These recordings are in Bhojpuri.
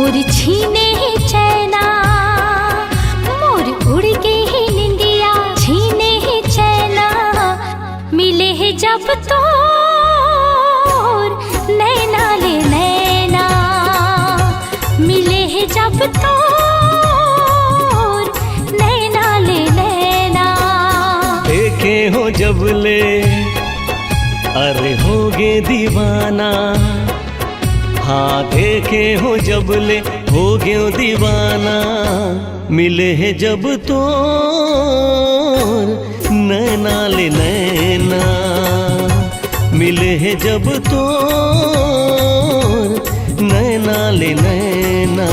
मोर छीने चैना, मोर उड़ के ही निंदिया छीने चैना। मिले है जब तोर नैना ले नैना, मिले है जब तोर नैना ले नैना। देखे हो जब ले अरे होगे दीवाना, हाँ देखे हो जब ले होगे दीवाना। मिले है जब तोर नैना ले नैना, मिले है जब तोर नैना ले नैना।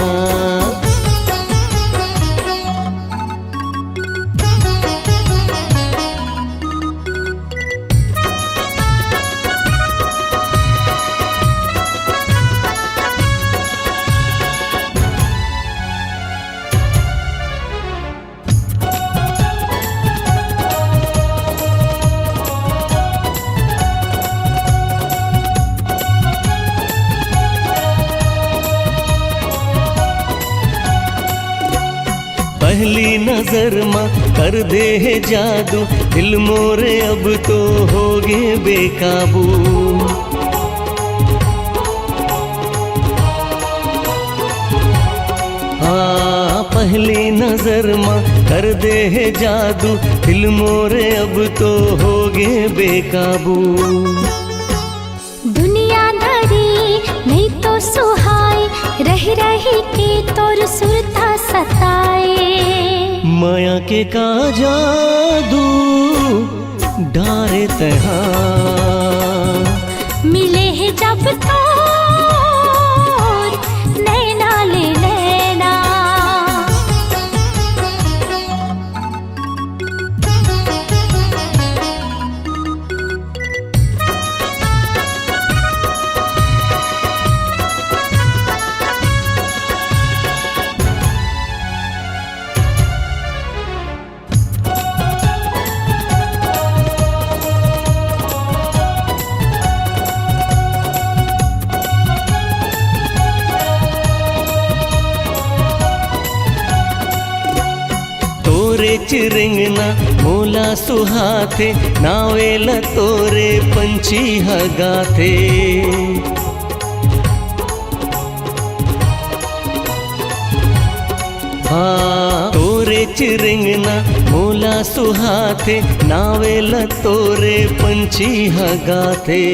पहली नजर माँ कर दे है जादू, दिल मोरे अब तो होगे बेकाबू। हाँ पहली नजर माँ कर दे है जादू, दिल मोरे अब तो होगे बेकाबू। दुनियादारी नहीं तो सुहाए, रही रही के तोर सुरता सताए। माया के का जादू डारे तहाँ, मिले है जब तोर नैना ले नैना। तोरे चिरंगना मोला सुहाथे, नावेला तोरे पंछी हगाथे। हाँ तोरे चिरंगना मोला सुहाथे, नावेला तोरे पंछी हगाथे।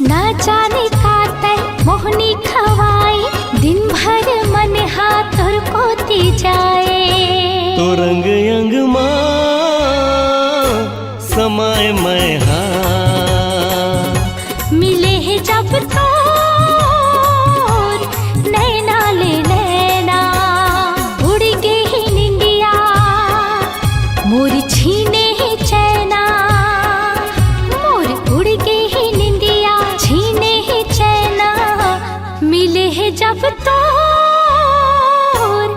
ना जाने काते मोहनी खवाई, दिन भर मन हाथों को ती जाए। तो रंग अंग माँ समाए मैं हाँ, मिले है जब तोर नैना ले नैना। उड़ के ही निंदिया मोर छीने ही चैना, मोर उड़ के ही निंदिया छीने ही चैना। मिले है जब तोर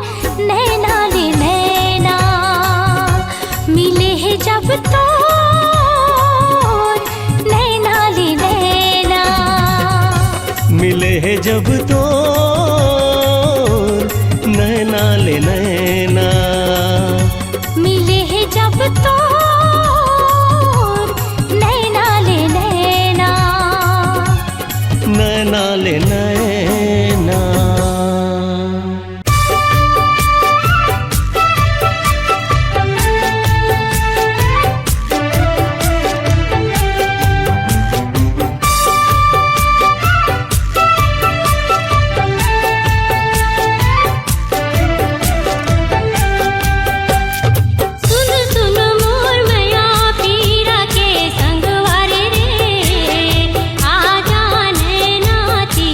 नैना ले नैना, मिले है जब तोर नैना ले नैना। मिले है जब तोर नैना ले नैना, मिले है जब तोर नैना ले नैना, नैना ले नैना। संगवारे रे आ जाने नाची।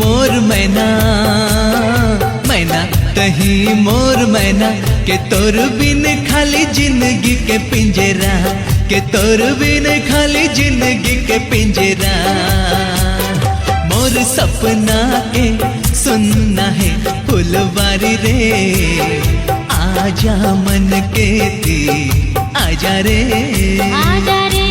मोर मैना, मैना तही मोर मैना, के तोर बिन खाली जिंदगी के पिंजरा, के तोर बिन खाली जिंदगी के पिंजरा। मोर सपना के सुनना है फुलवारी रे, आजा मन के ती आजा रे, आजा रे।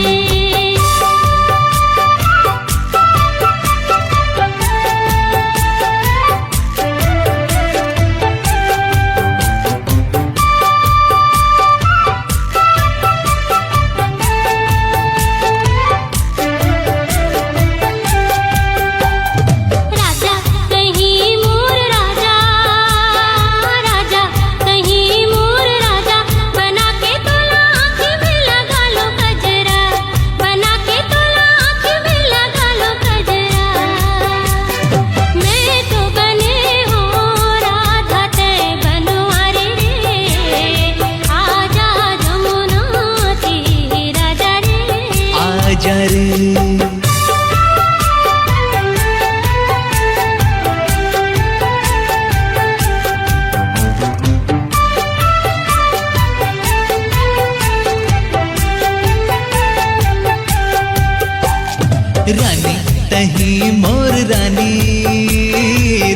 रानी तही मोर रानी,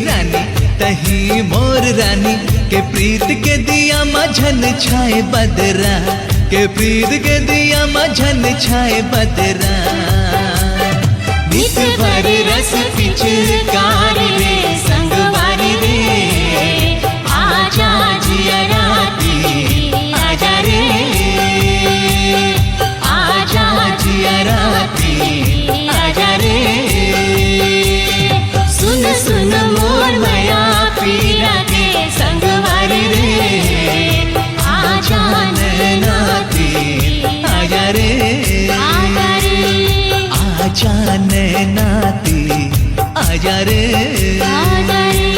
रानी तही मोर रानी, के प्रीत के दिया मझन छाए बदरा, के प्रीत के दिया मझन छाए बदरा। नित भर रस पिचकारी रे संगवारी रे, आजा जिया राती आजा रे, आजा जिया राती आजा रे। सुन सुन मोर माया पीरा के संगवारी रे, आजा नैनाती आजा रे, आजा रे, आजा नैनाती आजा रे, आजा रे,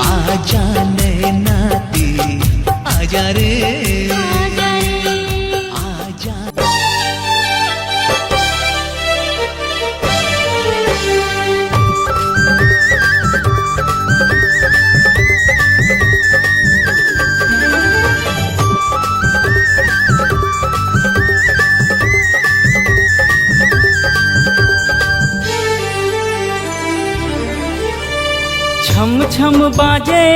आजा नैनाती आजा रे, आजा रे। आजा। छम छम बाजे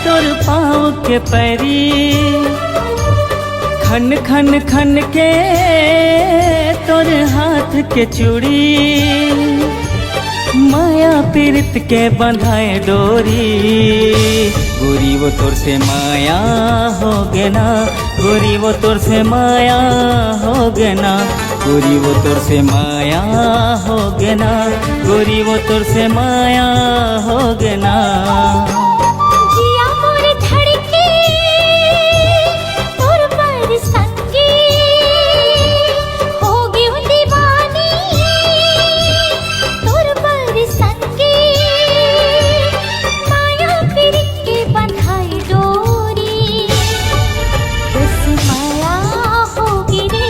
तोर पाँव के पैरी, खन खन खन के तोर हाथ के चूड़ी, माया पीरित के बंधाए डोरी, गोरी वो तोर से माया हो गे ना, गोरी वो तोर से माया हो गे ना, गोरी वो तोर से माया हो गे ना, गोरी वो तोर से माया हो गे ना। जिया मोर धड़के तोर पर संगी, हो गई हूँ दीवानी तोर पर संगी, माया पीरित के बंधाई डोरी, तुझसे माया होगी रे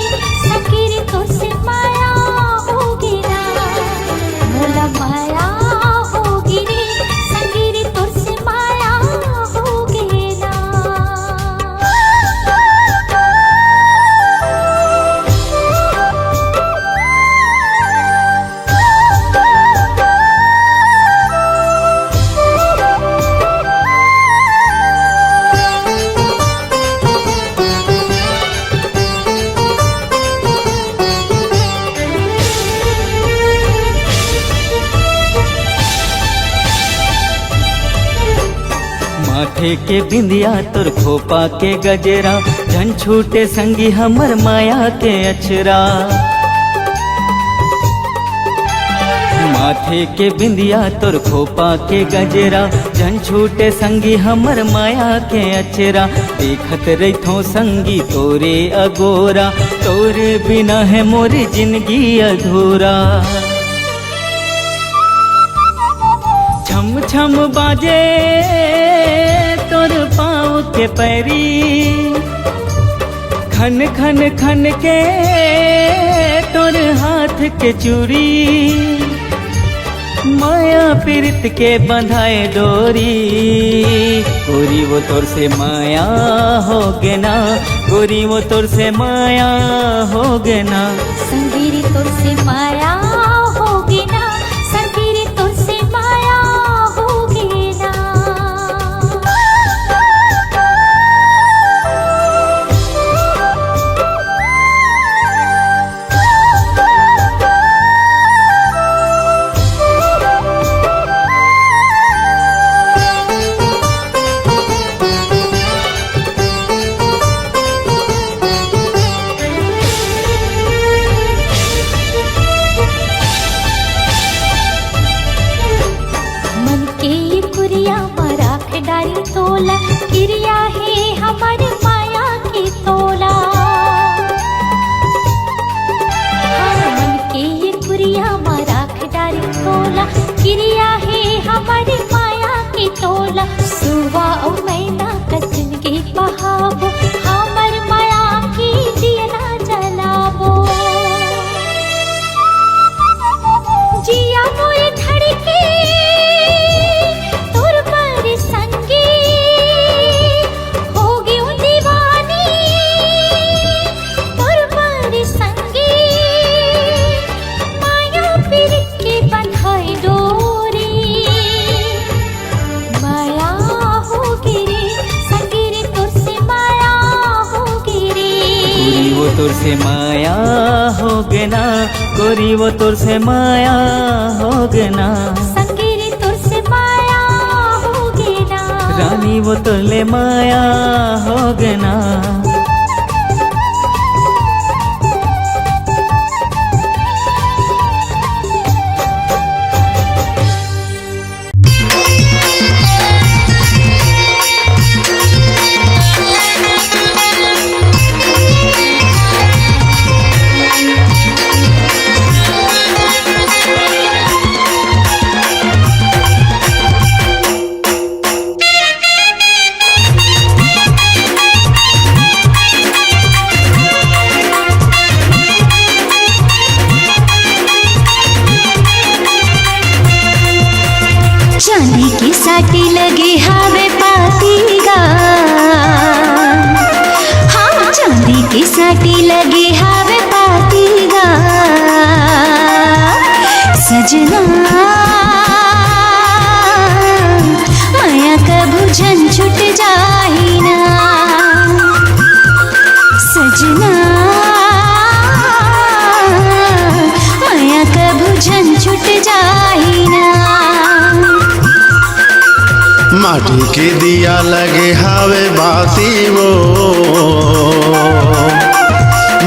सखी रे, तुझसे माया होगी ना, मोला माया होगी रे सखी रे, तुझसे माया होगी ना। माथे के बिंदिया तोर खोपा के गजरा, झन छूटे संगी हमर माया के अचरा। माथे के बिंदिया तोर खोपा के गजरा, झन छूटे संगी हमर माया के अचरा। देखत रहिथो संगी तोरे अगोरा, तोरे बिना है मोरी जिंदगी अधूरा। छम छम बाजे तोर पाँव के पैरी, खन खन खन के तोर हाथ के चूड़ी। माया पीरित के बंधाए डोरी, गोरी वो तोर से माया हो गे ना, गोरी वो तोर से माया हो गे ना। संगीरी तोर से माया होगी ना, संगीरी तोर से माया होगी ना। मन के ये कुरिया मराख डारी तोला, क्रिया है हमारी माया की तोला। हाँ, मन के ये कुरिया मराख डारी तोला, क्रिया है हमारी माया की तोला। सुवा ओ मैना कचन के बहावो, हमर माया की दिया ना जलावो। जिया मोरे धड़के तोर पर संगी, हो गयो दीवानी तोर पर संगी। माया पीरित के बंधाए डोरी, माया होगी रे संगी रे तोर से माया होगी रे। गोरी वो तोर से माया हो गे ना, गोरी वो तोर से माया हो गे ना। संगीरी तोर से माया होगी ना, रानी वो तोर ले माया हो गे ना। चांदी की साटी लगे हावे पातीगा, हाँ चांदी की साटी लगे हावे पातीगा। सजना माया कभू झन छुट जाही ना, सजना माया कभू झन छुट जाही ना। माटी के दिया लगे हावे बाती वो,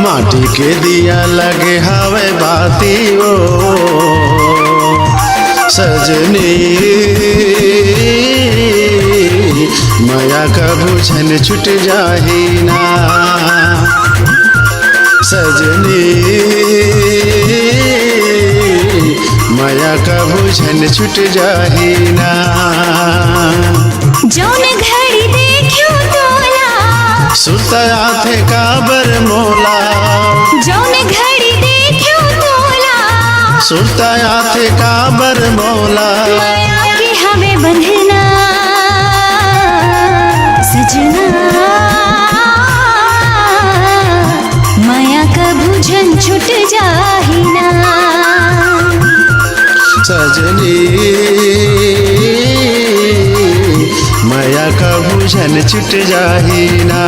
माटी के दिया लगे हावे बाती वो। सजनी माया कभू झन छुट जाही ना, सजनी माया कभू झन छुट जाही ना। जौन घड़ी देखियो तोला, सुतया थे काबर मोला, जौन घड़ी देखियो तोला। सुतया थे काबर मोला। माया के हमें बंधना सजना, माया कभू झन छुट जाही ना। सजनी माया कभू झन छुट जाही ना।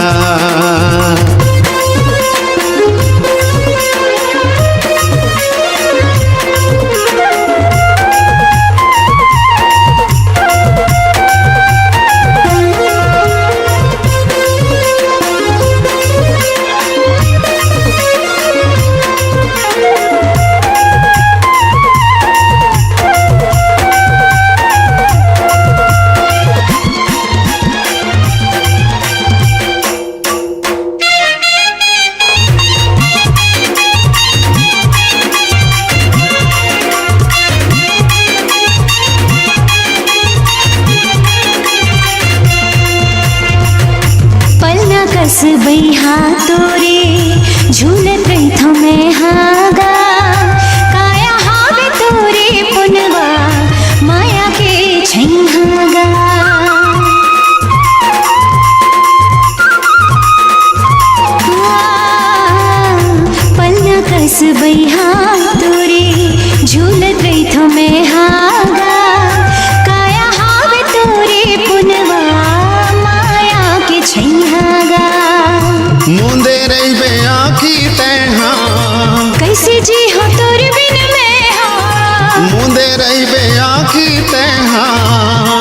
राखी तेहा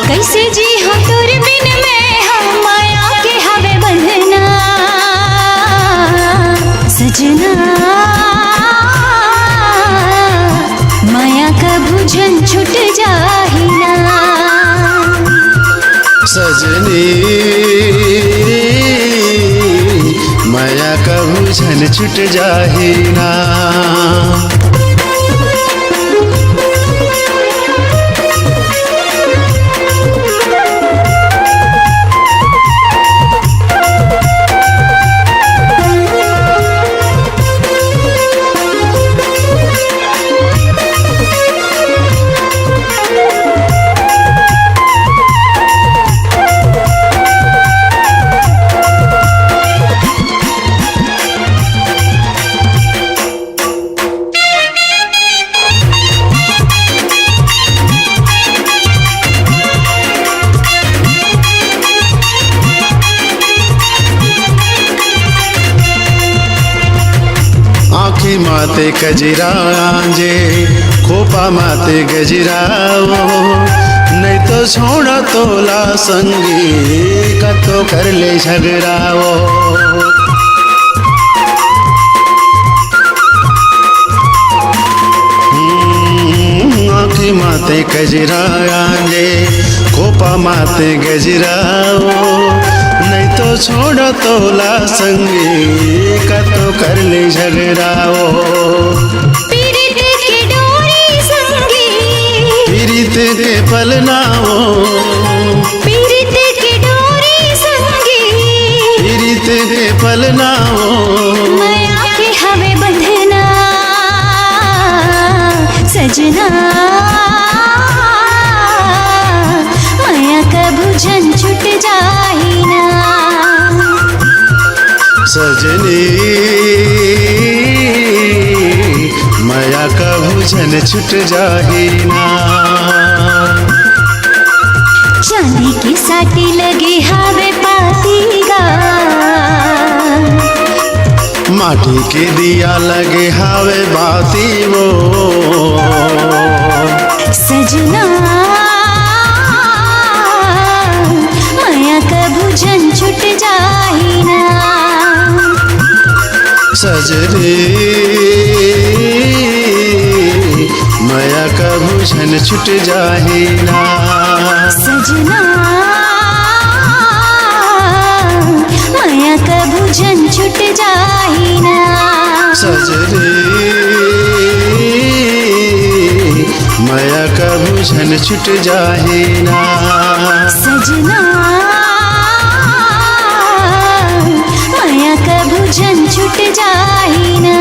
कैसे जी हो तोर बिन में हम माया के हवे बंधना सजना माया का भुजन छूट जाही ना सजनी माया का भुजन छूट जाही ना आँखी माते कजरा आंजे खोपा माते गजराओ नहीं तो छोड़ा तोला संगी कतो कर ले झगड़ाओ आँखी माते कजरा आंजे खोपा माते गजराओ नहीं तो छोड़ो तोला संगी कतो कर ले झगड़ाओ पीरित के डोरी संगी पीरित के पलनाओ पीरित के डोरी संगी पीरित के पलनाओ माया के हवे बंधना सजना माया का भुजन छूट जाही ना सजनी माया का भुजन छूट जाही ना चांदी की साटी लगे हावे पातीगा माटी के दिया लगे हावे बाती वो सजना माया का भुजन छूट जाही ना सजनी माया का भुजन छूट जाही ना सजना माया का भुजन छूट जाही ना सजनी माया का भुजन छूट जाही ना सजना माया का भुजन छूट जाही ना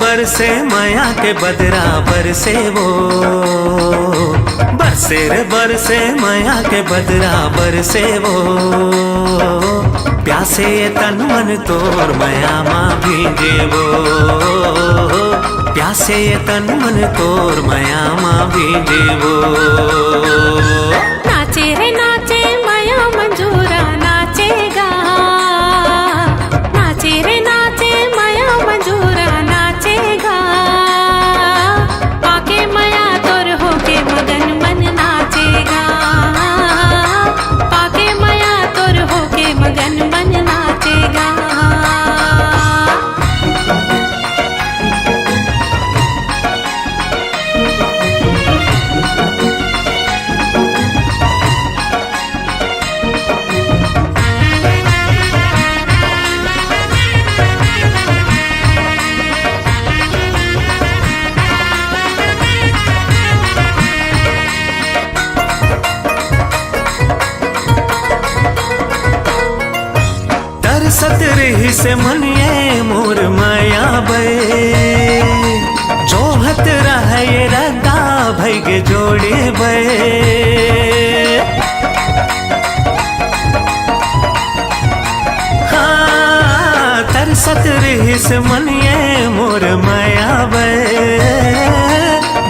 बरसे माया के बदरा बरसे वो बरसे माया के बदरा बरसे वो प्यासे तन मन तोर माया माँ भीगे वो प्यासे तन मन तोर माया माँ भीगे वो नाचे रे नाचे माया मंजूरा नाचेगा नाचे रे नाचे माया मंजूरा नाचेगा पाके माया तोर होके मगन मन नाचेगा पाके माया तोर होके मगन मन नाचेगा से मनिए मोर माया बे जोहत रहे रदा भैगे जोड़े बे हाँ तरसत रही से मनिए मोर माया बे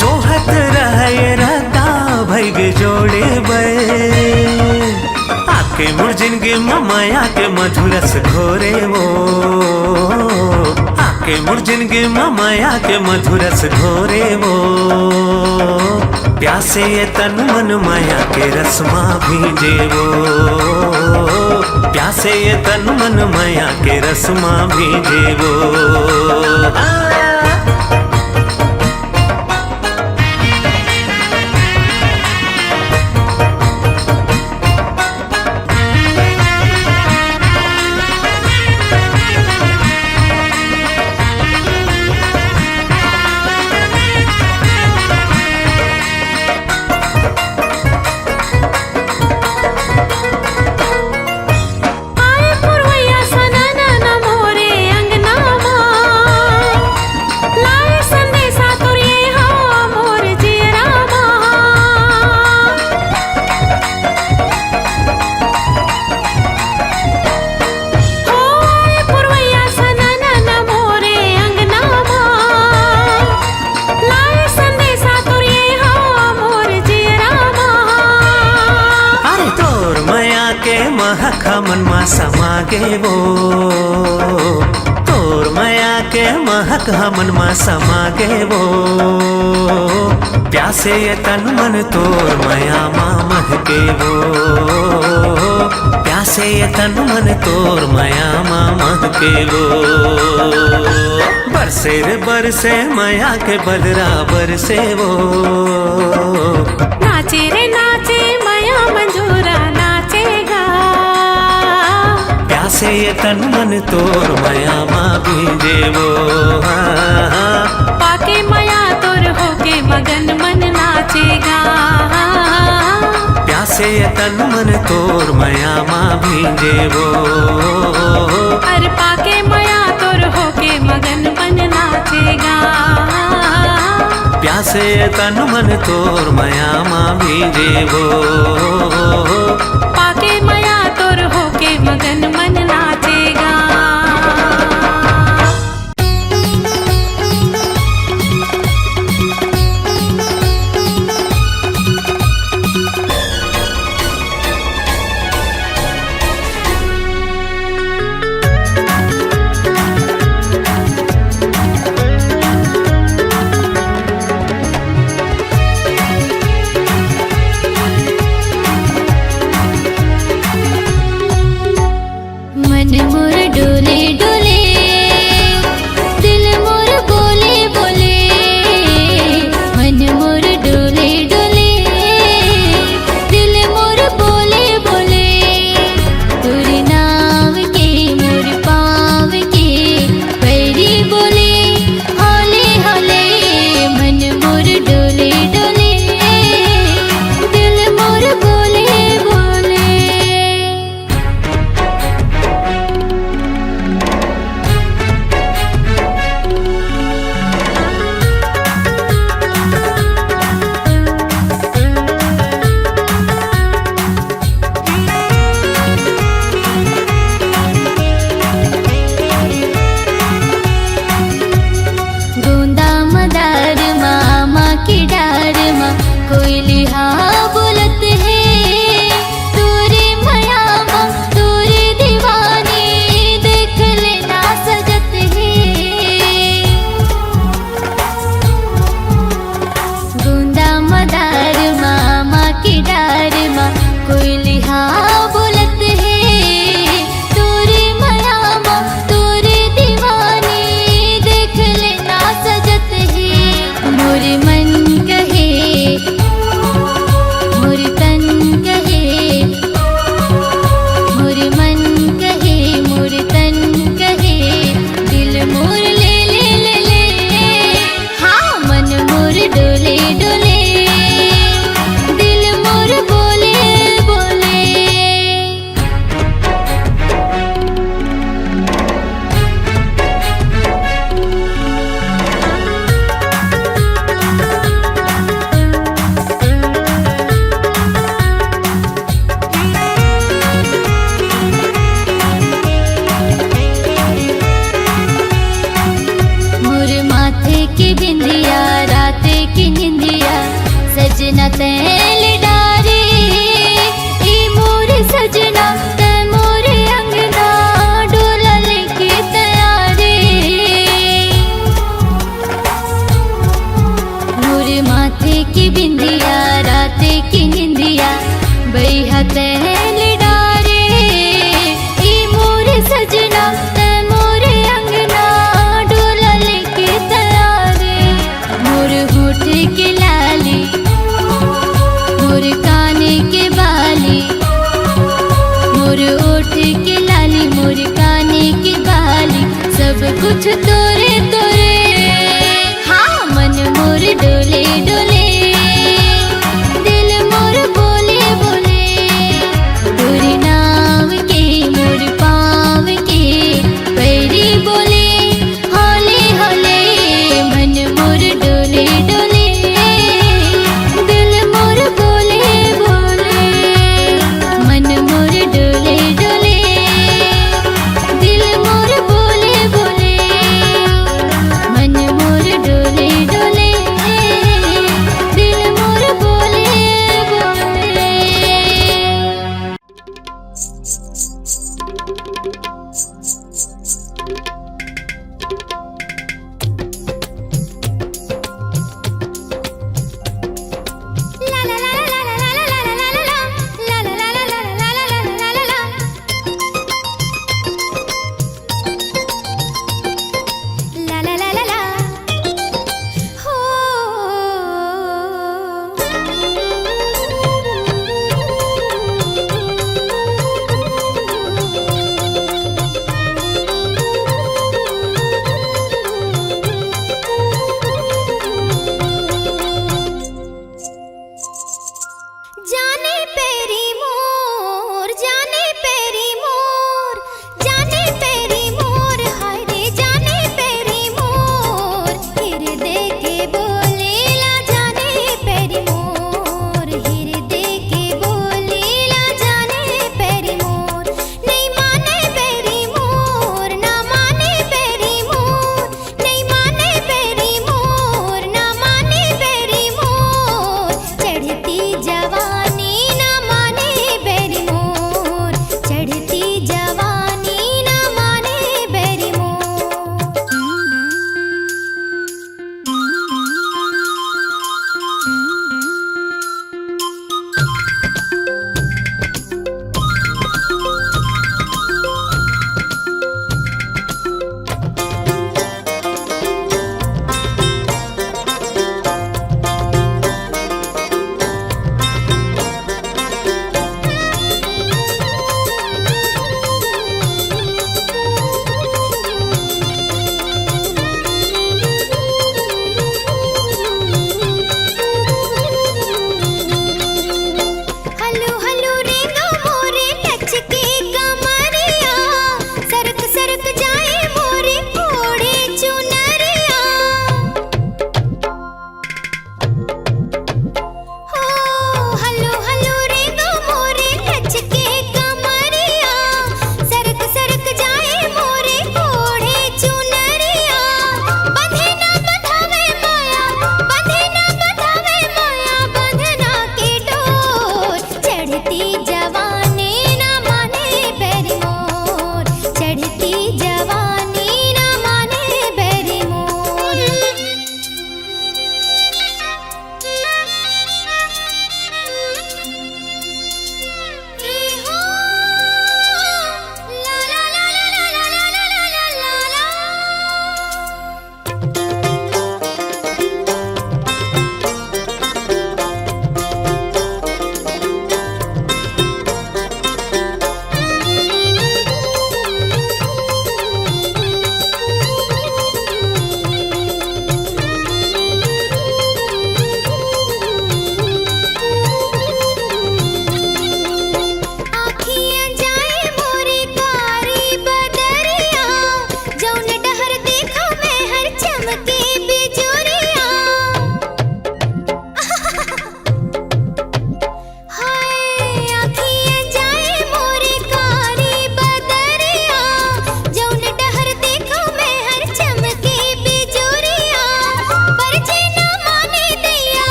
जोहत रहे रदा भैगे जोड़े बे आके मोर जिंदगी माया के मधुरस घोरे वो आके मोर जिंदगी माया के मधुरस घोरे वो प्यासे ये तन मन माया के रसमा भीजे वो प्यासे ये तन मन माया के रसमा भीजे वो महक मन मा समागे वो तोर माया के महक मन मा समागे वो प्यासे ये तन मन तोर माया मा महके वो प्यासे ये तन मन तोर माया मा महके वो बरसे रे बरसे माया के बलरा बरसे वो नाचे रे नाचे माया मंजूरा नाचेगा प्यासे ये तन मन तोर माया मा भीजे वो पाके माया तोर होके मगन मन नाचेगा प्यासे ये तन मन तोर माया मा भीजे वो अर पाके माया तोर होके मगन मन नाचेगा प्यासे ये तन मन तोर माया मा भीजे वो पाके माया तोर होके मगन मन नाचेगा की बिंदिया रात की निंदिया सजना तैल डारे ई मोर सजना तै मोरे अंगना डोला लेके तैयारे मोरे माथे की बिंदिया रात की निंदिया बैहा तैल डारे ई मोर सजना तै मोरे अंगना डोला लेके तैयारे मोर होठ के लाली मोर काने के बाली मोर ओठ के लाली मोर काने की बाली सब कुछ तोरे तोरे हाँ मन मोर डोले डोले दिल मोर बोले बोले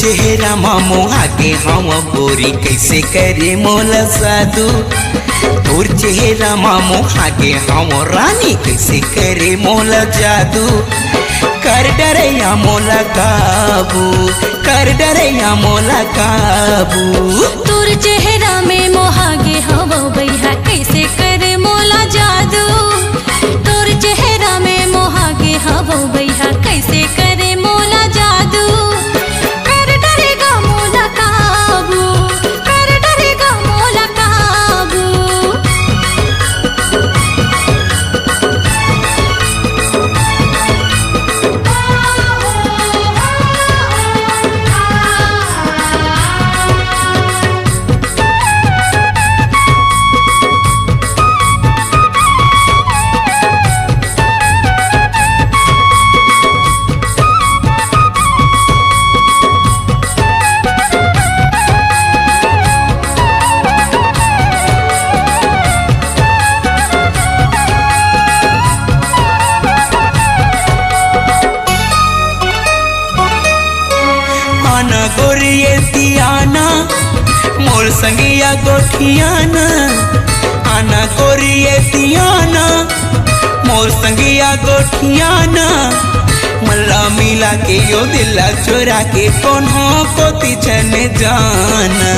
चेहरा मामो आगे हम गोरी कैसे करे मोला साधु तोर चेहरा मामो आगे हम रानी कैसे करे मोला जादू कर डरैया मोला काबू कर डरैया मोला काबू तोर चेहरा में मोहागे हवा भैया कैसे करे मोला जादू तोर चेहरा में मोहागे हवा भैया कैसे करे मोला जादू कर डरेगा मोला काबू कर डरेगा मोला काबू गोरिये दियाना मोर संगिया गोठियाना आना गोरिये दियाना मोर संगिया गोठियाना मल्ला मिला के यो दिला चुरा के कोन्हों को तिछन जाना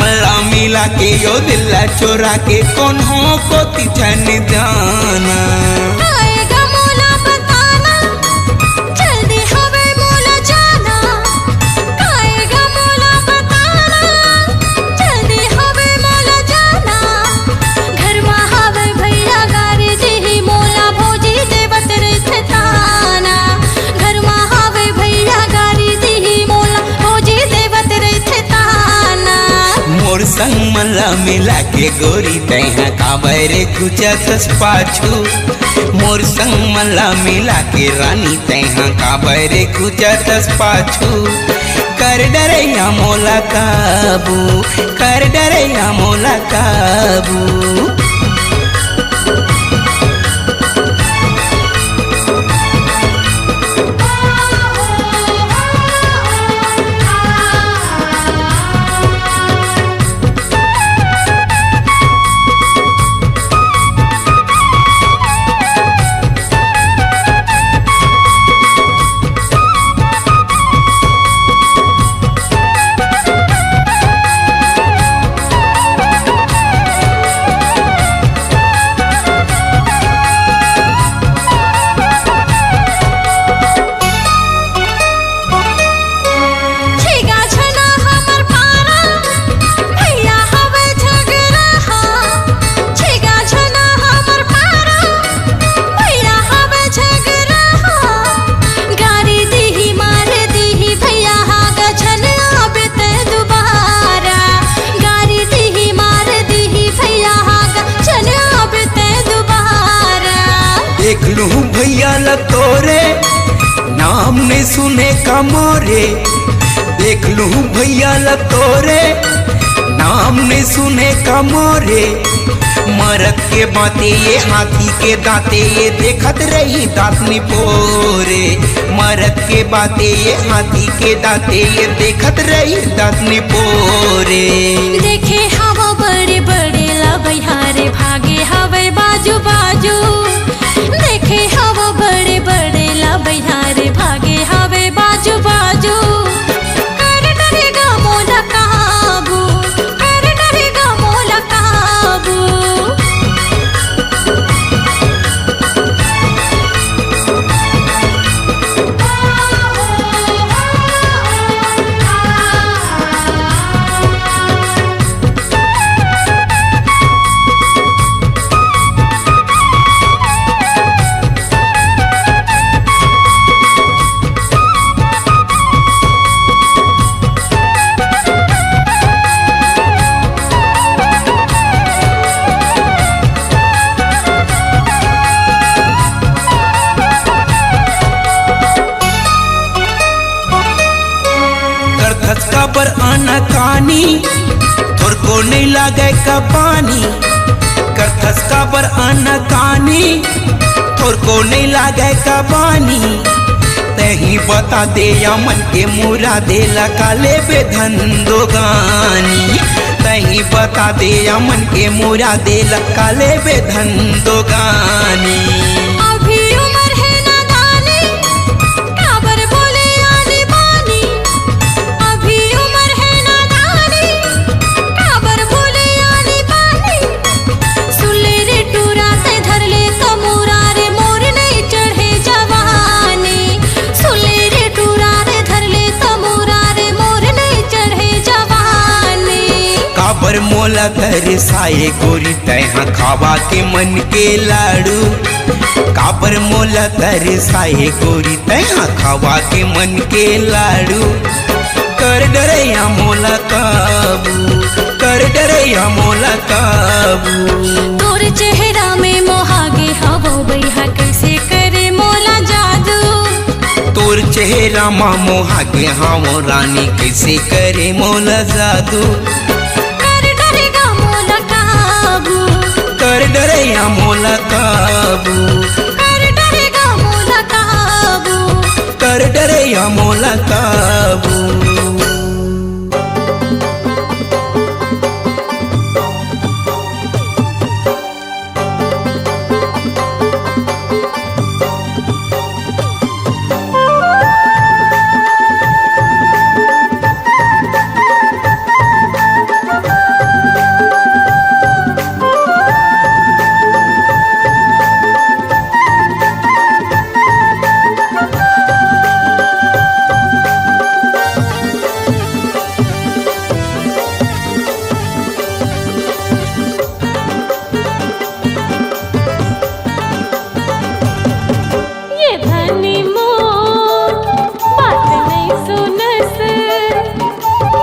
मल्ला मिला के यो दिला चुरा के कोन्हों को तिछन जाना आएगा मोला बताना जल्दी हवे मोला जाना आएगा मोला बताना जल्दी हवे मोला जाना घर में हवे भैया गारी जी मोला भोजी देवत रहे थाना घर में हवे भैया गारी जी मोला भोजी देवत रहे थाना मोर संग मल्ला मिला के गोरी तैहा काबरे कुचस पाछू मोर संग मल्ला मिला के रानी तैहा काबरे कुचस पाछू कर डरैया मोला काबू कर डरैया मोला काबू देख लूं भैया ल तोरे नाम नहीं सुने का मोरे देख लूं भैया ल तोरे नाम नहीं सुने का मोरे मरद के बाते ये हाथी के दांते ये देखत रही दांत निपोरे मरद के बाते ये हाथी के दांते ये देखत रही दांत निपोरे देखे हवा बड़े बड़े ला बहारे भागे हवे बाजू बाजू देखे हवा बड़े बड़े ला बहारे भागे हवे बाजू बाजू कर डरेगा मोला काबू कर डरेगा मोला काबू खचका पर आना कानी थोर को नहीं लागे का पानी कर खचका पर आना कानी थोर को नहीं लागे का पानी तही बता दे या मन के मुरा दे काले बेधन दो गानी तही बता दे या मन के मुरा दे काले बेधन दो गानी अभी उम्र है नादानी काबर बोले आनी बानी अभी उम्र है नादानी काबर बोले आनी बानी सुले रे टूरा से धर ले कमूरा रे मोर नहीं चढ़े जवानी सुले रे टूरा रे धर ले कमूरा रे मोर नहीं चढ़े जवानी काबर मोला तरसाए गोरी तैहा खावा के मन के लाड़ू काबर मोला तरसाए गोरी तैहा खावा के मन के लाड़ू कर डरैया मोला काबू कर डरैया मोला काबू तोर चेहरा में मोहागे हवो बैहा कैसे करे मोला जादू तोर चेहरा मा मोहागे हावो रानी कैसे करे मोला जादू कर डरेगा मोला काबू कर डरैया मोला काबू कर डरेगा मोला काबू कर डरैया मोला काबू ये धनी मोर बात नहीं सुनस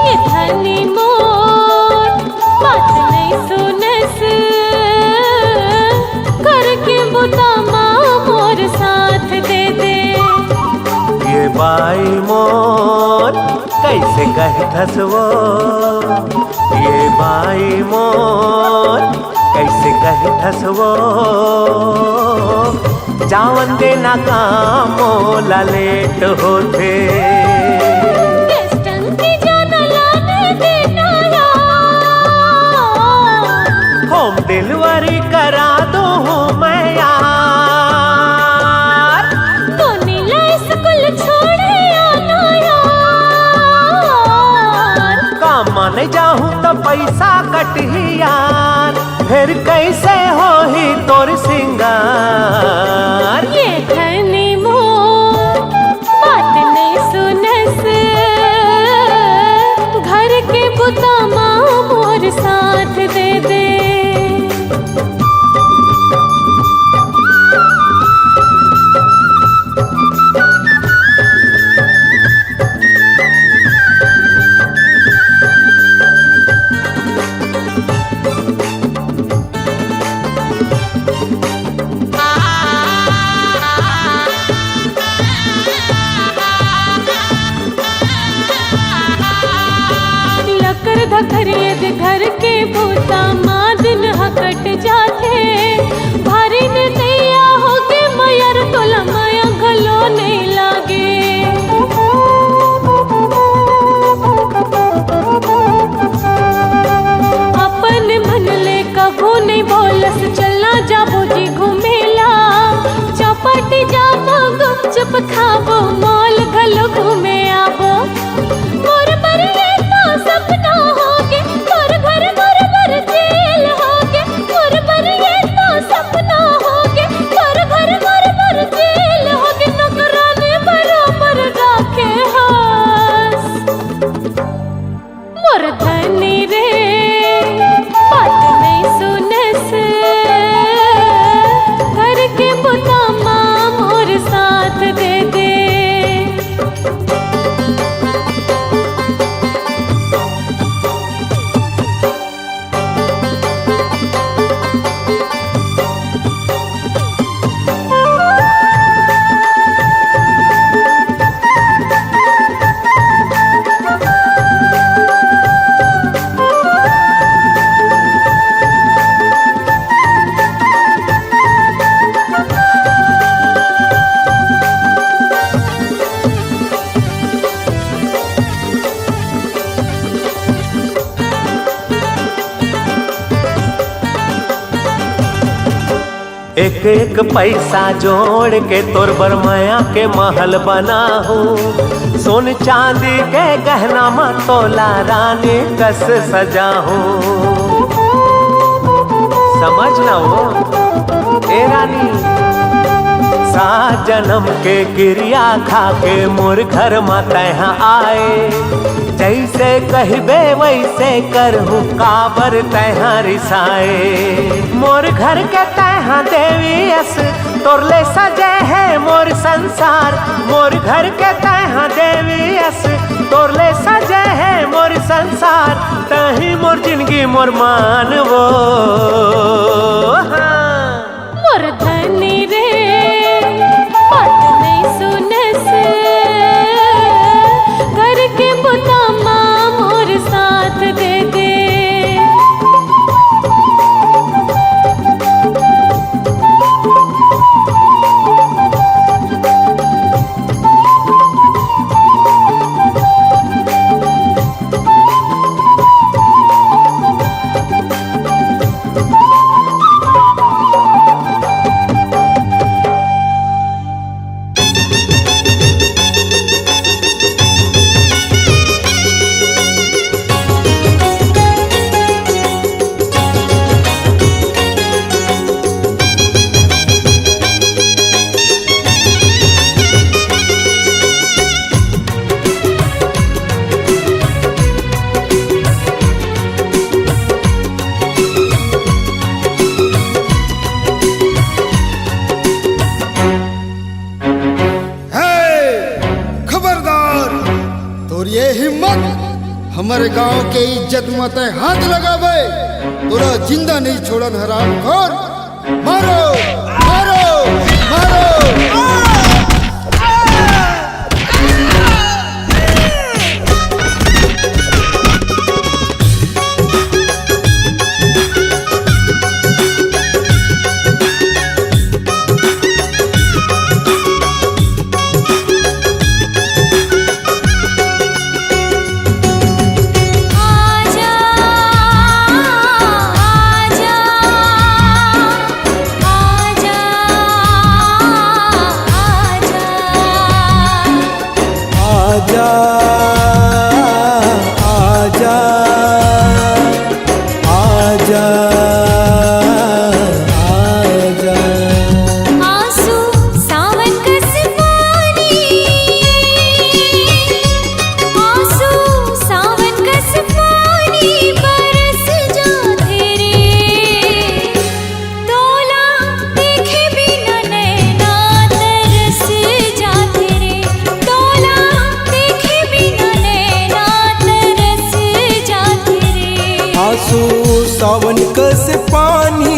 ये धनी मोर बात नहीं सुनस करके बुता माँ मोर साथ दे दे ये बाई मोर कैसे कहे धसवो ये बाई मोर कैसे कहे धसवो जावन देना काम मोला लेट होते वेस्टर्न की ज्यादा लाने देना यार होम डिलीवरी करा दो हूँ मैं यार तो नीला स्कूल छोड़े आना यार काम माने जाहूँ तो पैसा कट ही यार फिर कैसे हो ही तोर सिंगार ये धनी मोर बात नहीं सुनस घर के बुता माँ मोर साथ दे दे लकर धकर यदि घर के भूता माँ दिन हकट जाते भारी ने दैया हो के मयर तोला माया गलो नहीं लागे अपन मन ले कभू नहीं बोलस चलना जाबो जी घूमेला चौपट जाबो गुपचुप खाबो मॉल गलो घूमे आबो मोर पर ये तो सपना होगे मोर घर बर जेल होगे मोर पर ये तो सपना होगे मोर घर बर जेल होगे नौकरानी बराबर राखे हास मोर धनी रे बात नहीं सुनस घर के बुता माँ मोर साथ दे दे एक एक पैसा जोड़ के तोर बरमाया के महल बनाहू, सोन चांदी के गहना में तोला रानी कस सजाहू। समझ ना वो ए रानी, सात जन्म के क्रिया खा के मोर घर में तैहा आए, जैसे कहबे वैसे करहूँ काबर तैहा रिसाए। मोर घर के तैहा देवी अस तोरले सजे है मोर संसार, मोर घर के तैहा देवी अस तोरले सजे है मोर संसार, तही मोर जिंदगी मोर मानवो। हाँ। मोर धनी रे बात नहीं सुनस, घर के बुतामा मोर साथ दे दे। हमारे गांव के इज्जत मत हाथ लगावे, तोरा जिंदा नहीं छोड़न हरामखोर। मारो मारो मारो। सावन कस पानी,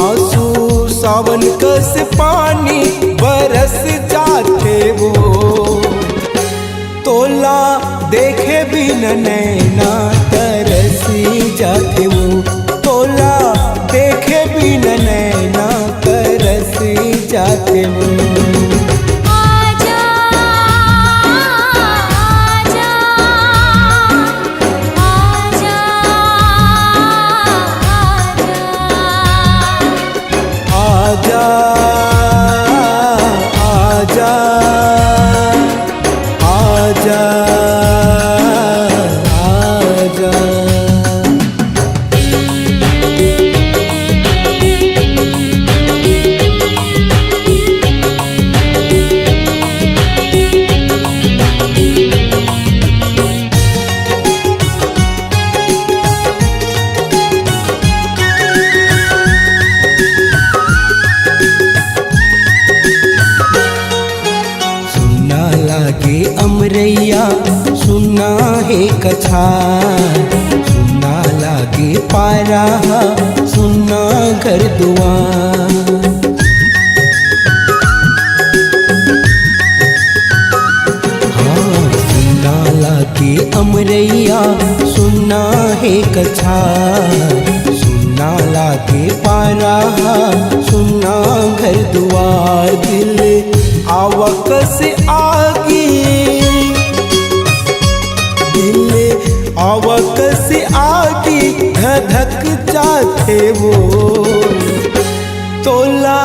आंसू सावन कस पानी बरस जाते वो, तोला देखे बिन नैना तरसी जाते वो, तोला देखे बिन नैना तरसी जाते वो। अमरैया सुना है कथा, सुना लागे पारा सुना घर दुआर। हाँ सुना लागे अमरैया सुना है कथा, सुना लागे पारा सुना घर दुआर। दिल आवक से आगे, दिल आवक से आगे धधक जाते वो तोला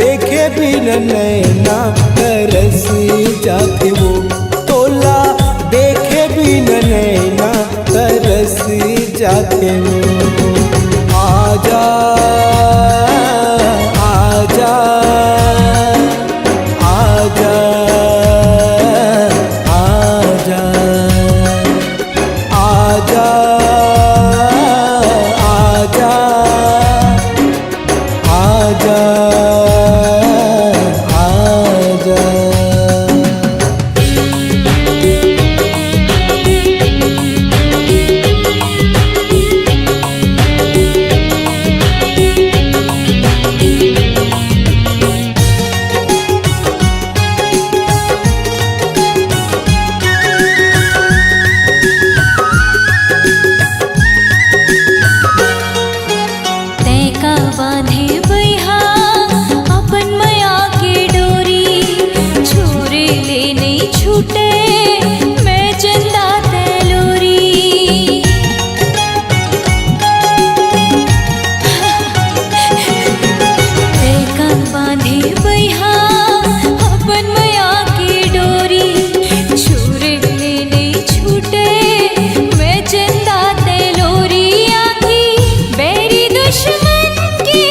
देखे बिन नैना तरस जाते वो तोला देखे बिन नैना तरस जाते वो आजा आजा आजा आजा आजा आजा आजा आजा तैका बांधे बैहा अपन मया के डोरी छोरे ले नहीं छूटे मैं जिंदा तैलोरी तैका बांधे बैहा अपन मया के डोरी छोरे ले नहीं छूटे मैं जिंदा तैलोरी आखी बेरी दुश्मन की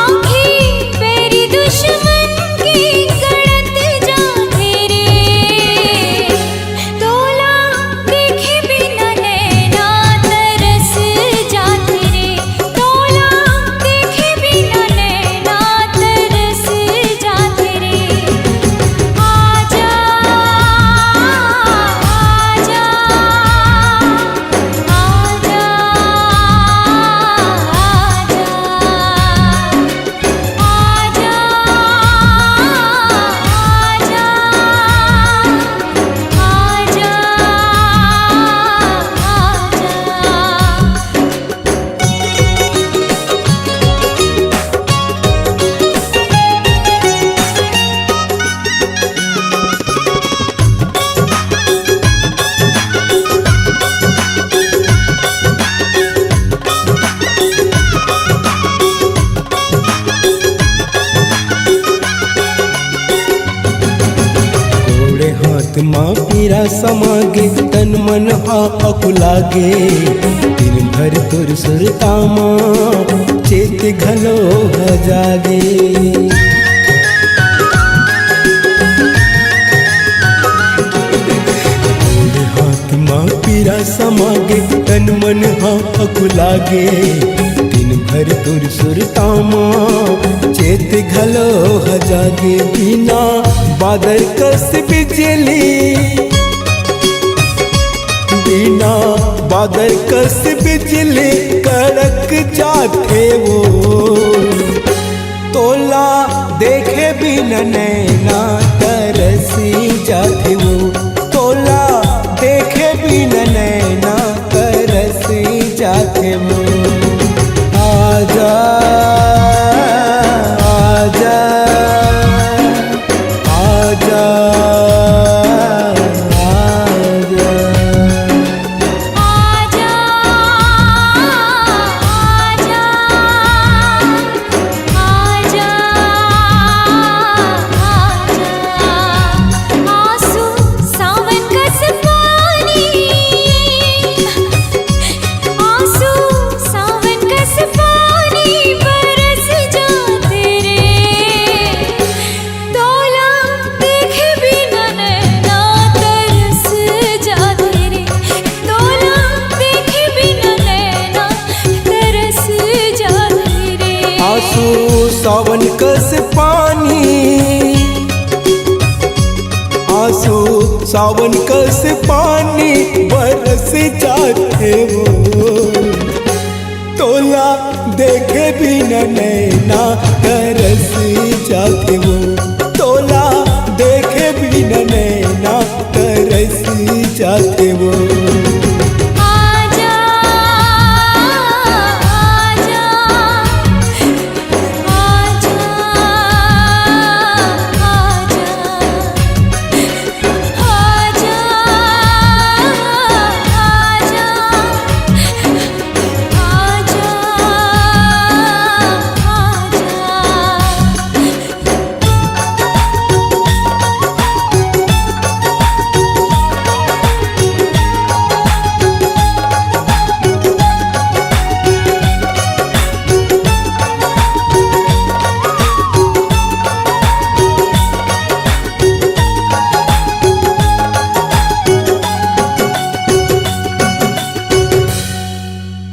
आँखें बेरी दुश्मन की गड़त जाते रे तोला देखे बिना नैना तरस जाते रे तोला देखे बिना नैना तरस जाते रे आजा आजा आजा गोड़े हाथ माँ पीरा समागे तन मन हा अकुलागे दिन भर तुर सुरता माँ चेत घलो हजागे गोड़े हाथ माँ पीरा समागे तन मन हा अकुलागे दिन भर तुर सुरता माँ चेत घलो हजागे बिना बादल कस बिजली बिना बादल कस बिजली कड़क जाते वो तोला देखे बिना नैना तरसी जाते वो तोला देखे बिना नैना तरसी जाते वो आजा आजा आजा आजा आजा आजा आजा आंसू सावन का सफारी आंसू सावन का सफारी बरस जाते रे तोला देखे बिना नैना तरस जाते रे तोला देखे बिना नैना तरस जाते रे आंसू सावन कस पानी आंसू सावन कस पानी बरस जाते वो तोला देखे बिना नैना तरस जाते